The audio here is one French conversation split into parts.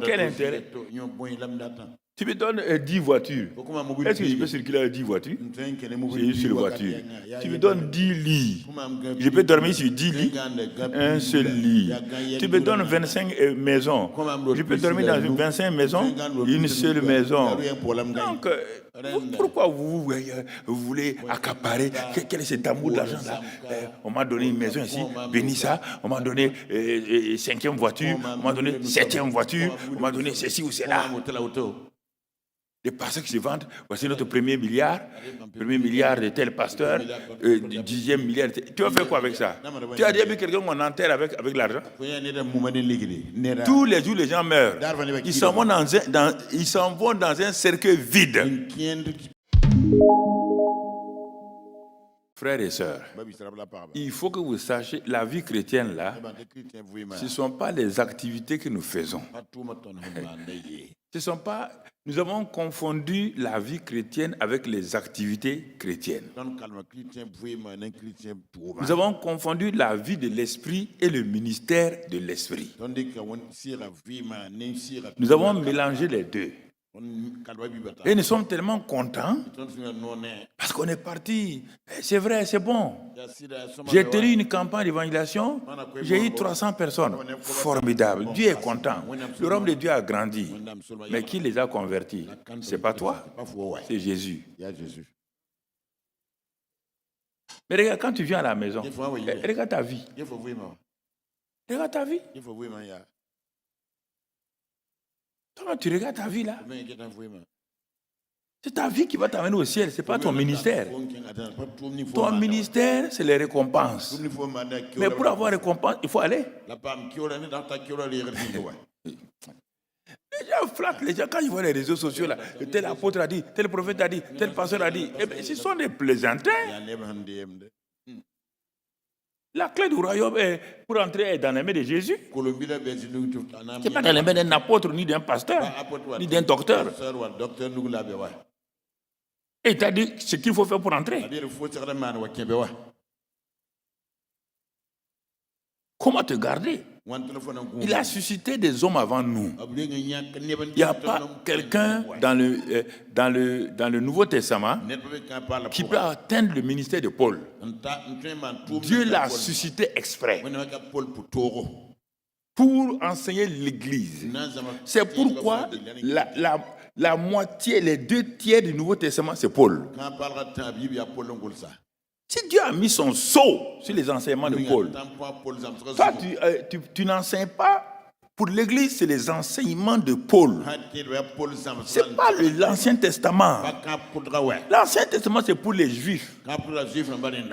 Quel intérêt? Tu me donnes 10 voitures. Est-ce que je peux circuler avec 10 voitures? C'est une seule voiture. Tu me donnes 10 lits. Je peux dormir sur 10 lits, un seul lit. Tu me donnes 25 maisons. Je peux dormir dans 25 maisons, une seule maison. Donc, pourquoi vous voulez accaparer? Quel est cet amour de l'argent là? On m'a donné une maison ici, bénis ça. On m'a donné 5e voiture, on m'a donné 7e voiture, on m'a donné ceci ou cela. Les pasteurs qui se vendent, voici notre premier milliard de tel pasteur, 10e milliard. Tu vas faire quoi avec ça? Tu as déjà vu quelqu'un qu'on enterre avec l'argent? Tous les jours, les gens meurent. Ils s'en vont dans un cercueil vide. Frères et sœurs, il faut que vous sachiez, la vie chrétienne là, ce ne sont pas les activités que nous faisons. Nous avons confondu la vie chrétienne avec les activités chrétiennes. Nous avons confondu la vie de l'esprit et le ministère de l'esprit. Nous avons mélangé les deux. Et nous sommes tellement contents parce qu'on est parti. C'est vrai, c'est bon. J'ai tenu une campagne d'évangélisation, j'ai eu 300 personnes. Formidable. Dieu est content. Le royaume de Dieu a grandi. Mais qui les a convertis? C'est pas toi, c'est Jésus. Mais regarde, quand tu viens à la maison, regarde ta vie. Regarde ta vie. Toi, tu regardes ta vie là. C'est ta vie qui va t'amener au ciel, ce n'est pas ton ministère. Ton ministère, c'est les récompenses. Mais pour avoir récompense, il faut aller. Les gens flattent, les gens, quand ils voient les réseaux sociaux là, tel apôtre a dit, tel prophète a dit, tel pasteur a dit, eh bien, ce sont des plaisantins. La clé du royaume pour entrer dans les mains de Jésus. Ce n'est pas dans les mains d'un apôtre, ni d'un pasteur, ni d'un docteur. Et il t'a dit ce qu'il faut faire pour entrer. Comment te garder? Il a suscité des hommes avant nous. Il n'y a pas quelqu'un dans le Nouveau Testament qui peut atteindre le ministère de Paul. Dieu l'a suscité exprès pour enseigner l'Église. C'est pourquoi la moitié, les 2 tiers du Nouveau Testament, c'est Paul. Si Dieu a mis son sceau sur les enseignements de Paul, toi, tu n'enseignes pas pour l'Église, c'est les enseignements de Paul. Ce n'est pas l'Ancien Testament. L'Ancien Testament, c'est pour les Juifs.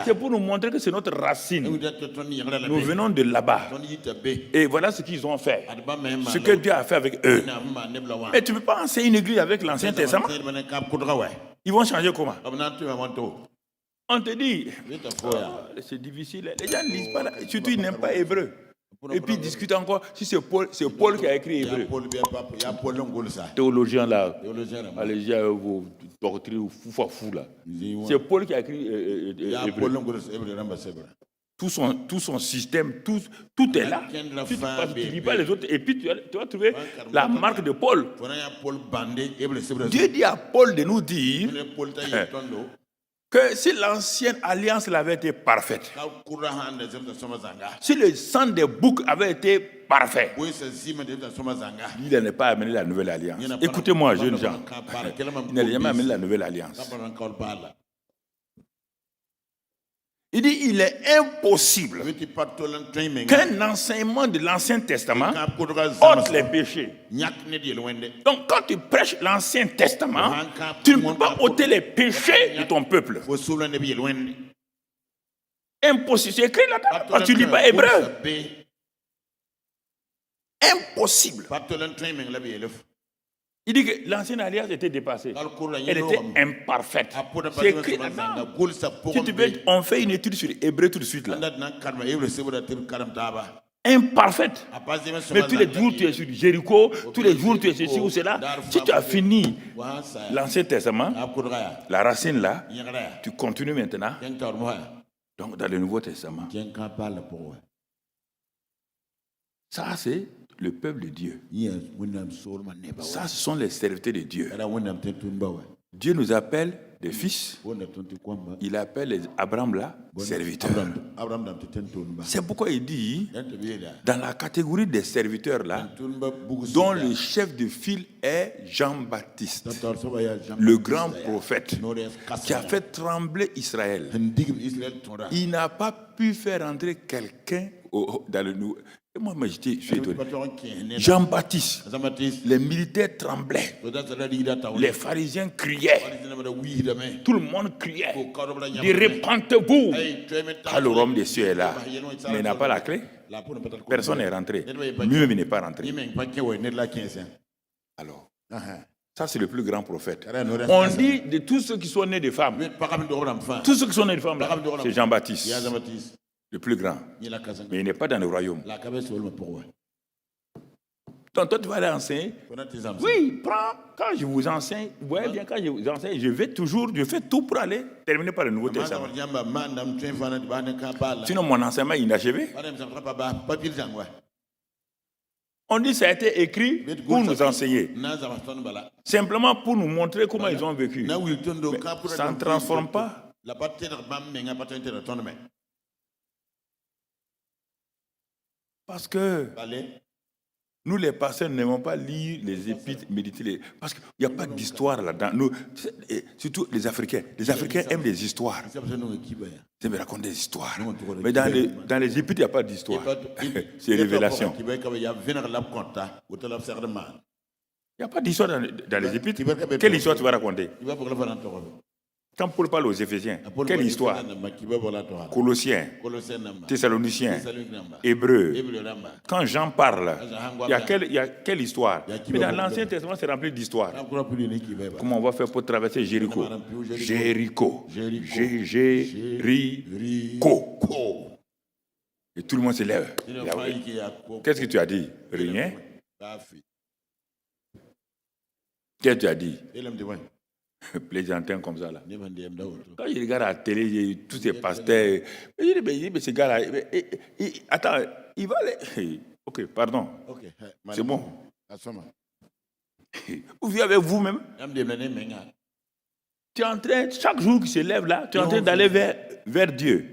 C'est pour nous montrer que c'est notre racine. Nous venons de là-bas. Et voilà ce qu'ils ont fait. Ce que Dieu a fait avec eux. Mais tu ne peux pas enseigner une Église avec l'Ancien Testament. Ils vont changer comment? On te dit, c'est difficile. Les gens ne lisent pas, surtout ils n'aiment pas hébreu. Et puis ils discutent encore si c'est Paul qui a écrit hébreu. Théologien là, allez, vos doctrines fou là. C'est Paul qui a écrit hébreu. Tout son système, tout est là. Tu ne lis pas les autres et puis tu vas trouver la marque de Paul. Dieu dit à Paul de nous dire que si l'ancienne alliance avait été parfaite, si le sang des boucs avait été parfait, il n'allait pas amener la nouvelle alliance. Écoutez-moi, jeunes gens, il n'allait jamais amener la nouvelle alliance. Il dit il est impossible qu'un enseignement de l'Ancien Testament ôte les péchés. Donc quand tu prêches l'Ancien Testament, tu ne peux pas ôter les péchés de ton peuple. Impossible. C'est écrit là-dedans parce que tu ne lis pas hébreu. Impossible. Il dit que l'ancienne alliance était dépassée. Elle était imparfaite. C'est écrit là-dedans. Si tu veux, on fait une étude sur Hébreu tout de suite là. Imparfaite. Mais tous les jours tu es sur Jéricho, tous les jours tu es ceci ou cela. Si tu as fini l'Ancien Testament, la racine là, tu continues maintenant. Donc dans le Nouveau Testament. Ça c'est le peuple de Dieu. Ça, ce sont les serviteurs de Dieu. Dieu nous appelle des fils. Il appelle Abraham là, serviteur. C'est pourquoi il dit, dans la catégorie des serviteurs là, dont le chef de file est Jean-Baptiste, le grand prophète, qui a fait trembler Israël. Il n'a pas pu faire entrer quelqu'un dans le nouveau. Et moi, j'étais étonné. Jean-Baptiste, les militaires tremblaient, les pharisiens criaient, tout le monde criait, dis repentez-vous, car le royaume des cieux est là. Mais il n'a pas la clé. Personne n'est rentré. Lui-même, il n'est pas rentré. Alors, ça c'est le plus grand prophète. On dit de tous ceux qui sont nés de femmes, tous ceux qui sont nés de femmes, c'est Jean-Baptiste. Le plus grand. Mais il n'est pas dans le royaume. Donc toi tu vas aller enseigner. Oui, prends. Quand je vous enseigne, vous voyez bien, quand je vous enseigne, je fais tout pour aller terminer par le Nouveau Testament. Sinon mon enseignement est inachevé. On dit que ça a été écrit pour nous enseigner. Simplement pour nous montrer comment ils ont vécu. Mais ça ne transforme pas. Parce que nous, les pasteurs, n'aimons pas lire les épîtres, méditer. Parce qu'il n'y a pas d'histoire là-dedans. Nous, surtout les Africains. Les Africains aiment les histoires. Ils aiment raconter des histoires. Mais dans les épîtres, il n'y a pas d'histoire. C'est révélation. Il n'y a pas d'histoire dans les épîtres. Quelle histoire tu vas raconter? Quand Paul parle aux Éphésiens, quelle histoire? Colossiens, Thessaloniciens, Hébreux. Quand Jean parle, il y a quelle histoire? Mais dans l'Ancien Testament, c'est rempli d'histoires. Comment on va faire pour traverser Jéricho? Jéricho. Et tout le monde se lève. Qu'est-ce que tu as dit? Rien. Qu'est-ce que tu as dit? Plaisantin comme ça là. Quand je regarde à la télé, tous ces pasteurs, je dis, mais ce gars-là, attends, il va aller. Ok, pardon. C'est bon. Vous vivez avec vous-même. Tu es en train, chaque jour qu'il se lève là, tu es en train d'aller vers Dieu.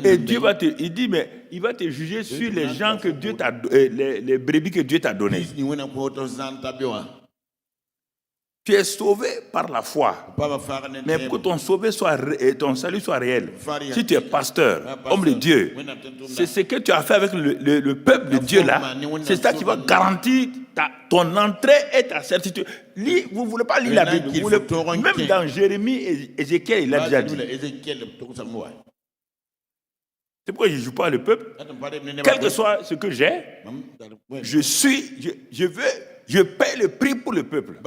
Et Dieu va te, il dit, mais il va te juger sur les gens que Dieu t'a, les brebis que Dieu t'a données. Tu es sauvé par la foi. Mais pour que ton salut soit réel, si tu es pasteur, homme de Dieu, c'est ce que tu as fait avec le peuple de Dieu là, c'est ça qui va garantir ton entrée et ta certitude. Vous ne voulez pas lire la Bible, même dans Jérémie et Ézéchiel, il a déjà dit. C'est pourquoi je ne joue pas le peuple. Quel que soit ce que j'ai, je paie le prix pour le peuple.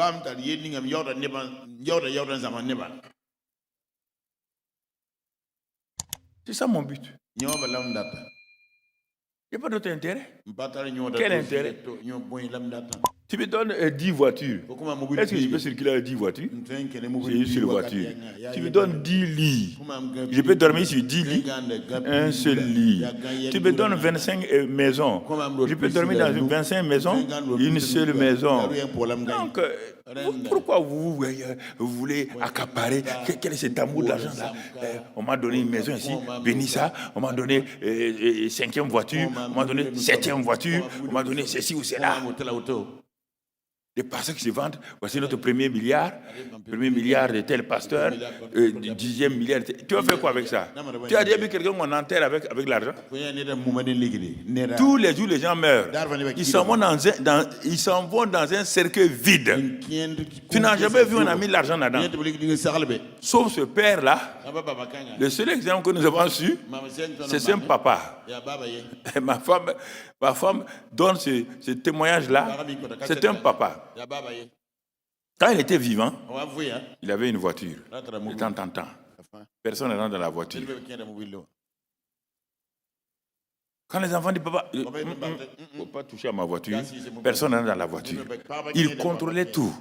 C'est ça mon but. Il n'y a pas d'autre intérêt. Quel intérêt? Tu me donnes 10 voitures. Est-ce que je peux circuler avec 10 voitures? J'ai sur la voiture. Tu me donnes 10 lits. Je peux dormir sur 10 lits. Un seul lit. Tu me donnes 25 maisons. Je peux dormir dans 25 maisons. Une seule maison. Donc, pourquoi vous voulez accaparer? Quel est cet amour de l'argent là? On m'a donné une maison ici. Bénis ça. On m'a donné 5e voiture. On m'a donné 7e voiture. On m'a donné ceci ou cela. Les pasteurs qui se vendent, voici notre premier milliard de tel pasteur, 10e milliard. Tu vas faire quoi avec ça? Tu as déjà vu quelqu'un qu'on enterre avec l'argent? Tous les jours, les gens meurent. Ils s'en vont dans un cercueil vide. Tu n'as jamais vu un ami de l'argent là-dedans. Sauf ce père-là. Le seul exemple que nous avons su, c'est un papa. Ma femme donne ce témoignage-là. C'est un papa. Quand il était vivant, il avait une voiture. De temps en temps. Personne ne rentre dans la voiture. Quand les enfants disent papa, il ne faut pas toucher à ma voiture, personne ne rentre dans la voiture. Il contrôlait tout.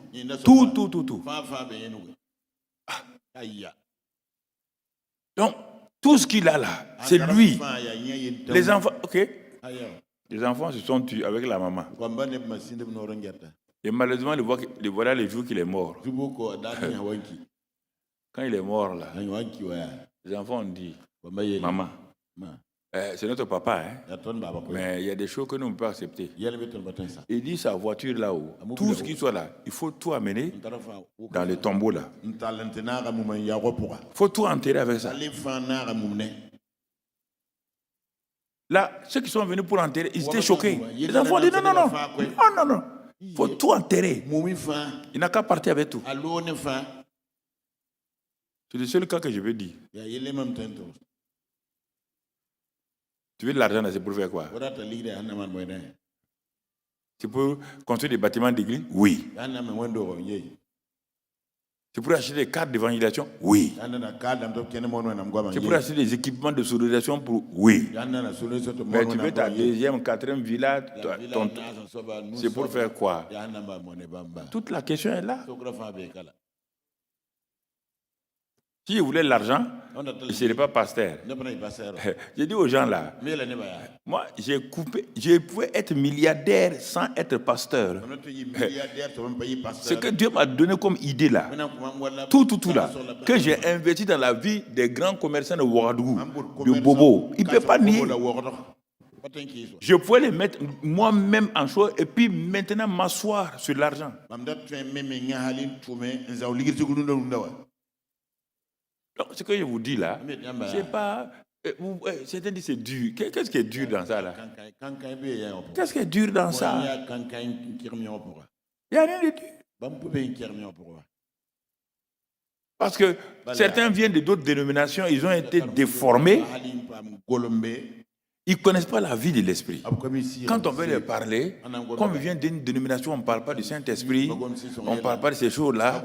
Tout. Donc, tout ce qu'il a là, c'est lui. Les enfants, ok. Les enfants se sont tués avec la maman. Et malheureusement, voilà les jours qu'il est mort. Quand il est mort, là, les enfants ont dit, maman, c'est notre papa, hein? Mais il y a des choses que nous ne pouvons pas accepter. Il dit sa voiture là-haut, tout ce qui soit là, il faut tout amener dans le tombeau là. Il faut tout enterrer avec ça. Là, ceux qui sont venus pour enterrer, ils étaient choqués. Les enfants ont dit non. Il faut tout enterrer. Il n'a qu'à partir avec tout. C'est le seul cas que je veux dire. Tu veux de l'argent, c'est pour faire quoi? C'est pour construire des bâtiments d'église? Oui. C'est pour acheter des cartes d'évangélisation? Oui. C'est pour acheter des équipements de sonorisation? Oui. Mais tu veux ta deuxième, quatrième villa, c'est pour faire quoi? Toute la question est là. Si je voulais l'argent, je ne serais pas pasteur. J'ai dit aux gens là, moi je pouvais être milliardaire sans être pasteur. Ce que Dieu m'a donné comme idée là, tout là, que j'ai investi dans la vie des grands commerçants de Ouagadougou, de Bobo, il ne peut pas nier. Je pouvais les mettre moi-même en choix et puis maintenant m'asseoir sur l'argent. Donc, ce que je vous dis là, c'est pas... Certains disent c'est dur. Qu'est-ce qui est dur dans ça là? Qu'est-ce qui est dur dans ça? Il n'y a rien de dur. Parce que certains viennent de d'autres dénominations, ils ont été déformés. Ils ne connaissent pas la vie de l'esprit. Quand on veut leur parler, comme ils viennent d'une dénomination, on ne parle pas du Saint-Esprit, on ne parle pas de ces choses-là.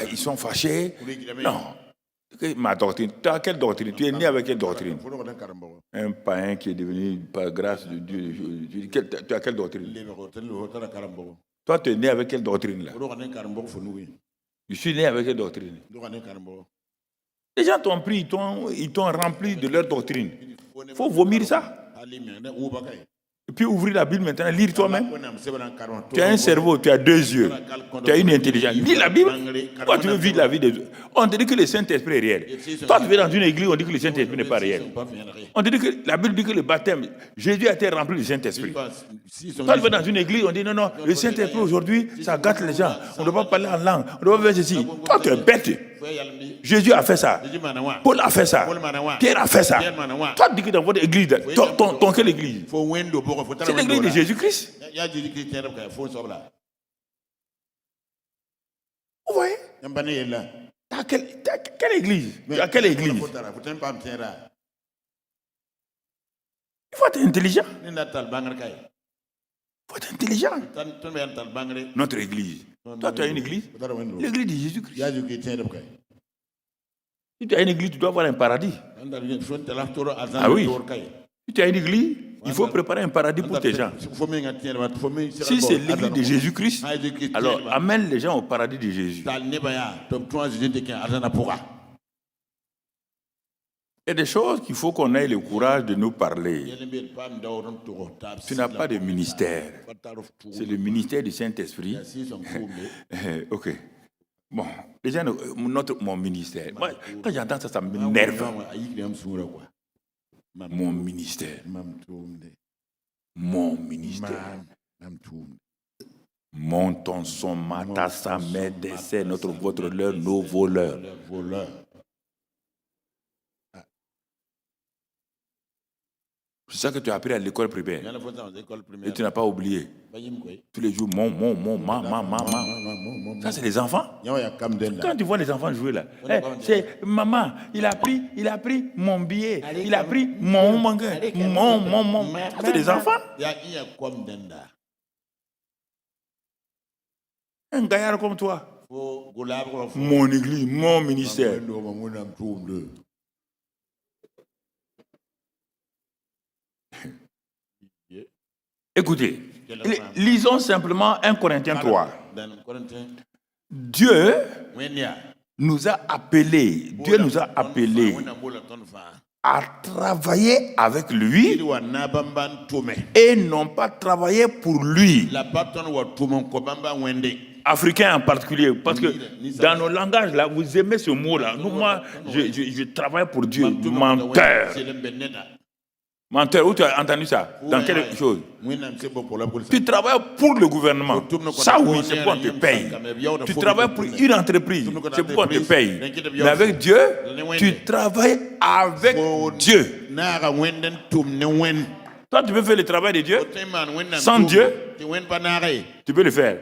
Ils sont fâchés. Non. Ma doctrine. Tu as quelle doctrine? Tu es né avec quelle doctrine? Un païen qui est devenu, par grâce de Dieu. Tu as quelle doctrine? Toi, tu es né avec quelle doctrine là? Je suis né avec quelle doctrine? Les gens t'ont pris, ils t'ont rempli de leur doctrine. Il faut vomir ça. Et puis ouvrir la Bible maintenant, lire toi-même. Tu as un cerveau, tu as deux yeux, tu as une intelligence. Lis la Bible. Pourquoi tu veux vivre la vie des autres? On te dit que le Saint-Esprit est réel. Toi, tu vas dans une église, on dit que le Saint-Esprit n'est pas réel. On te dit que la Bible dit que le baptême, Jésus a été rempli du Saint-Esprit. Toi, tu vas dans une église, on dit non, le Saint-Esprit aujourd'hui, ça gâte les gens. On ne doit pas parler en langue, on ne doit pas faire ceci. Toi, tu es bête. Jésus a fait ça. Paul a fait ça. Pierre a fait ça. Toi, tu dis que dans votre église, ton quelle église? C'est l'église de Jésus-Christ. Vous voyez? T'as quelle église? Tu as quelle église? Il faut être intelligent. Notre église. Toi, tu as une église? L'église de Jésus-Christ. Si tu as une église, tu dois avoir un paradis. Ah oui. Si tu as une église, il faut préparer un paradis pour tes gens. Si c'est l'église de Jésus-Christ, alors amène les gens au paradis de Jésus. Il y a des choses qu'il faut qu'on ait le courage de nous parler. Tu n'as pas de ministère. C'est le ministère du Saint-Esprit. Ok. Bon, les gens, mon ministère. Moi, quand j'entends ça, ça m'énerve. Mon ministère. Mon ministère. Montons son matassa, mais décès, votre leur, nos voleurs. C'est ça que tu as appris à l'école primaire. Et tu n'as pas oublié. Tous les jours, maman. Ça, c'est les enfants. Quand tu vois les enfants jouer là, c'est maman, il a pris mon billet, il a pris mon. C'est des enfants. Un gaillard comme toi. Mon église, mon ministère. Écoutez, lisons simplement 1 Corinthiens 3. Dieu nous a appelés à travailler avec lui et non pas travailler pour lui. Africain en particulier, parce que dans nos langages là, vous aimez ce mot-là. Nous, moi, je travaille pour Dieu. Menteur. Menteur, où tu as entendu ça? Dans quelle chose? Tu travailles pour le gouvernement. Ça oui, c'est pour qu'on te paye. Tu travailles pour une entreprise. C'est pour qu'on te paye. Mais avec Dieu, tu travailles avec Dieu. Toi, tu peux faire le travail de Dieu. Sans Dieu, tu peux le faire.